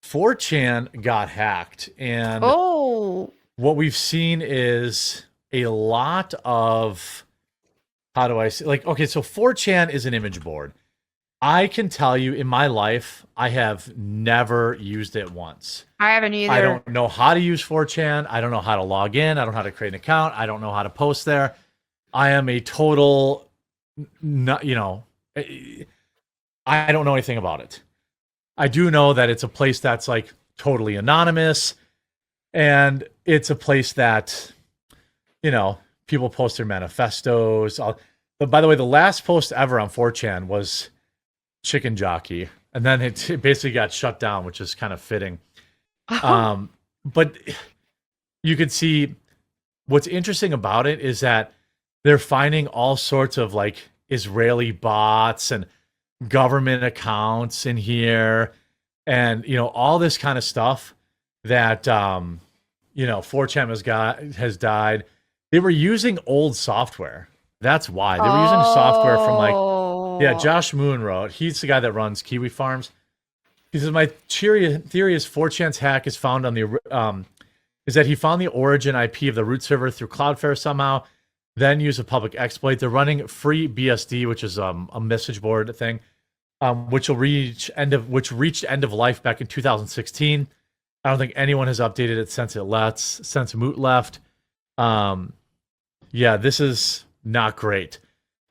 4chan got hacked, and Oh, what we've seen is a lot of, how do I say, like, okay, so 4chan is an image board. I can tell you in my life, I have never used it once. I haven't I either. don't know how to use 4chan. I don't know how to log in. I don't know how to create an account. I don't know how to post there. I am a total, not, I don't know anything about it. I do know that it's a place that's like totally anonymous, and it's a place that, people post their manifestos. But by the way, the last post ever on 4chan was chicken jockey, and then it basically got shut down, which is kind of fitting. But you could see what's interesting about it is that they're finding all sorts of like Israeli bots and government accounts in here, and all this kind of stuff that 4chan has died. They were using old software. That's why they were using software from like, Josh Moon wrote. He's the guy that runs Kiwi Farms. He says, my theory is 4chan's hack is found on is that he found the origin IP of the root server through Cloudflare somehow, then used a public exploit. They're running free BSD, which is a message board thing, which reached end of life back in 2016. I don't think anyone has updated it since Moot left. This is not great.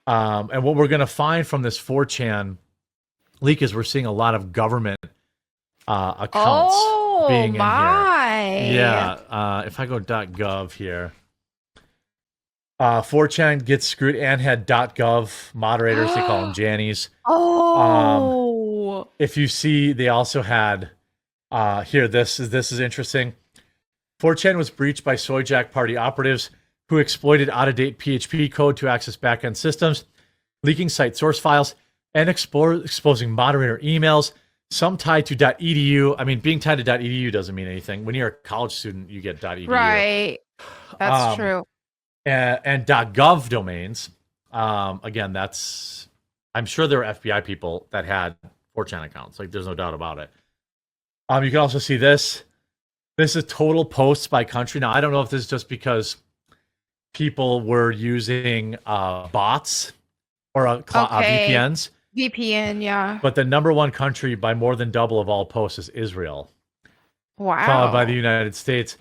And what we're going to find from this 4chan leak is we're seeing a lot of government accounts being in here. Yeah, if I go .gov here, 4chan gets screwed and had .gov moderators. They call them Jannies. If you see, they also had here. This is interesting. 4chan was breached by Soyjack party operatives who exploited out-of-date PHP code to access backend systems, leaking site source files, and exposing moderator emails, some tied to .edu. I mean, being tied to .edu doesn't mean anything. When you're a college student, you get .edu. Right. That's true. And .gov domains. Again, I'm sure there were FBI people that had 4chan accounts. Like, there's no doubt about it. You can also see this. This is total posts by country. Now, I don't know if this is just because people were using bots or VPNs. VPN, yeah. But the number one country by more than double of all posts is Israel. Wow. Followed by the United States.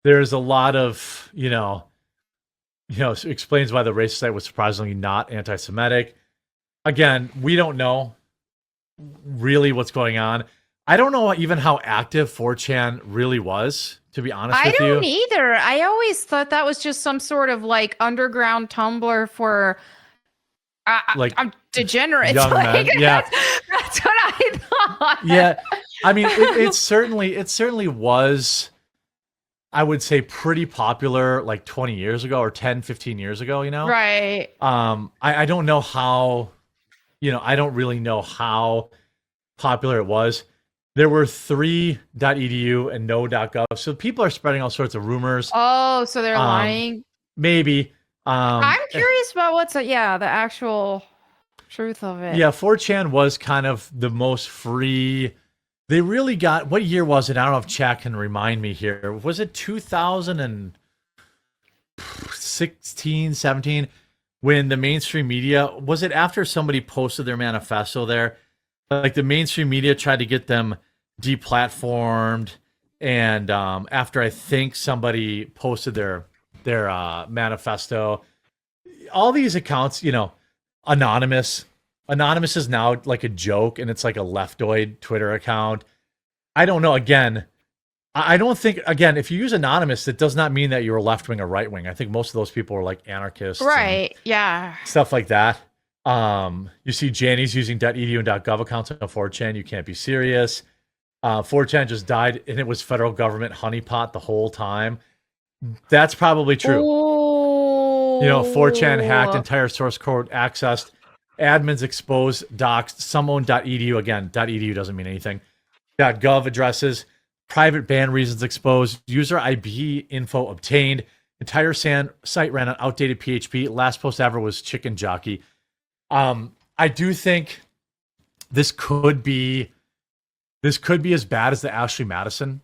There's a lot of, explains why the racist site was surprisingly not anti-Semitic. Again, we don't know really what's going on. I don't know even how active 4chan really was, to be honest with you. I don't either. I always thought that was just some sort of like underground Tumblr for I'm degenerates. Young men. Yeah. That's what I thought. Yeah. I mean, it certainly was, I would say, pretty popular like 20 years ago or 10, 15 years ago, Right. I don't know how, I don't really know how popular it was. There were 3.edu and no .gov. So people are spreading all sorts of rumors. Oh, so they're lying? Maybe. I'm curious about the actual truth of it. Yeah, 4chan was kind of the most free. They really got, what year was it? I don't know if chat can remind me here. Was it 2016, 17? When the mainstream media, was it after somebody posted their manifesto there? Like the mainstream media tried to get them deplatformed, and after I think somebody posted their manifesto, all these accounts, anonymous. Anonymous is now like a joke, and it's like a leftoid Twitter account. I don't know. Again, I don't think, if you use anonymous, it does not mean that you're left wing or right wing. I think most of those people are like anarchists, right? Yeah, stuff like that. You see Jannies using .edu and .gov accounts on 4chan. You can't be serious. 4chan just died, and it was federal government honeypot the whole time. That's probably true. Ooh. 4chan hacked entire source code, accessed, admins exposed, doxed, some own .edu. Again, .edu doesn't mean anything. .gov addresses, private ban reasons exposed, user IP info obtained, entire site ran on outdated PHP. Last post ever was chicken jockey. I do think this could be this could be as bad as the Ashley Madison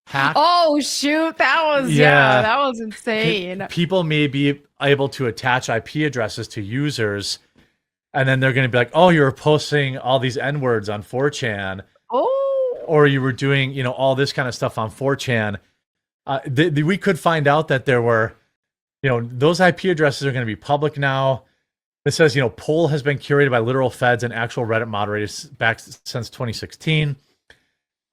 hack. Oh shoot, that was insane. People may be able to attach IP addresses to users, and then they're going to be like, "Oh, you were posting all these N-words on 4chan, or you were doing, all this kind of stuff on 4chan." We could find out that there were, those IP addresses are going to be public now. It says, poll has been curated by literal feds and actual Reddit moderators back since 2016,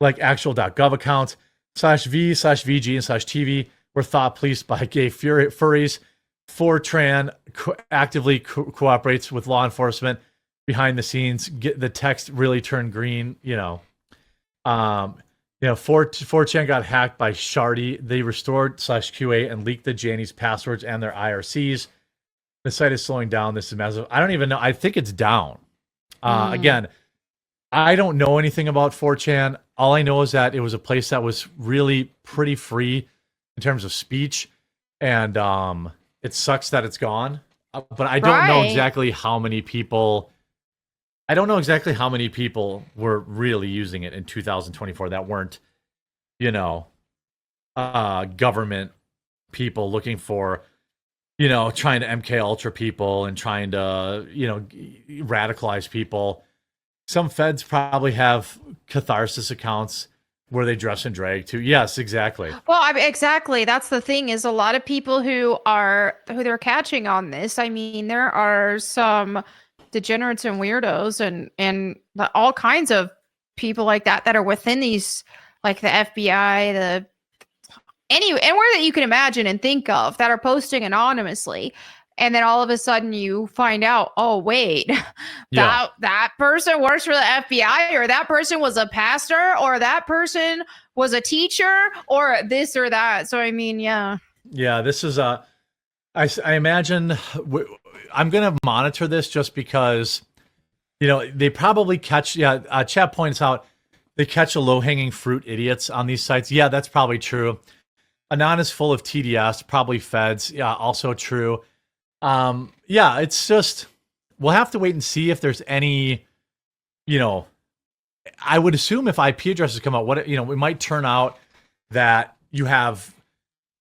like actual.gov accounts. /v/vg and /tv were thought policed by gay furries. 4chan actively cooperates with law enforcement behind the scenes. The text really turned green. 4chan got hacked by Shardy. They restored /QA and leaked the Jannies passwords and their IRCs. The site is slowing down. This is massive. I don't even know. I think it's down. Again, I don't know anything about 4chan. All I know is that it was a place that was really pretty free in terms of speech, and it sucks that it's gone. But I don't know exactly how many people. I don't know exactly how many people were really using it in 2024 that weren't, government people looking for, trying to MK Ultra people and trying to, radicalize people. Some feds probably have catharsis accounts where they dress and drag too. Yes, exactly. Well, exactly. That's the thing, is a lot of people who they're catching on this. I mean, there are some degenerates and weirdos and all kinds of people like that are within these, like the FBI, anywhere that you can imagine and think of, that are posting anonymously. And then all of a sudden you find out, oh, wait, that person works for the FBI, or that person was a pastor, or that person was a teacher, or this or that. So, I mean, yeah. Yeah, this is I imagine I'm going to monitor this just because, they probably catch, Chad points out, they catch a low-hanging fruit idiots on these sites. Yeah, that's probably true. Anon is full of TDS, probably feds. Yeah, also true. It's just, we'll have to wait and see if there's any, I would assume if IP addresses come out, it might turn out that you have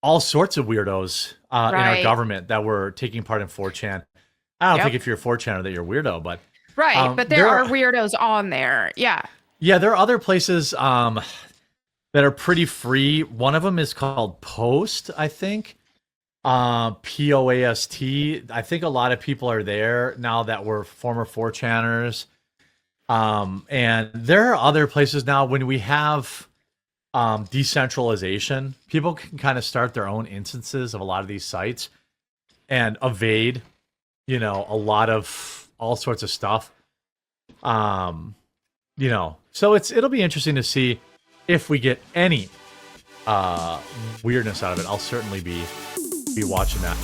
all sorts of weirdos in our government that were taking part in 4chan. I don't think if you're a 4chaner that you're a weirdo, but but there are weirdos on there. Yeah. Yeah, there are other places that are pretty free. One of them is called Post, I think. POAST. I think a lot of people are there now that were former 4chaners. And there are other places now when we have decentralization, people can kind of start their own instances of a lot of these sites and evade, a lot of all sorts of stuff. So it'll be interesting to see if we get any weirdness out of it. I'll certainly be watching that.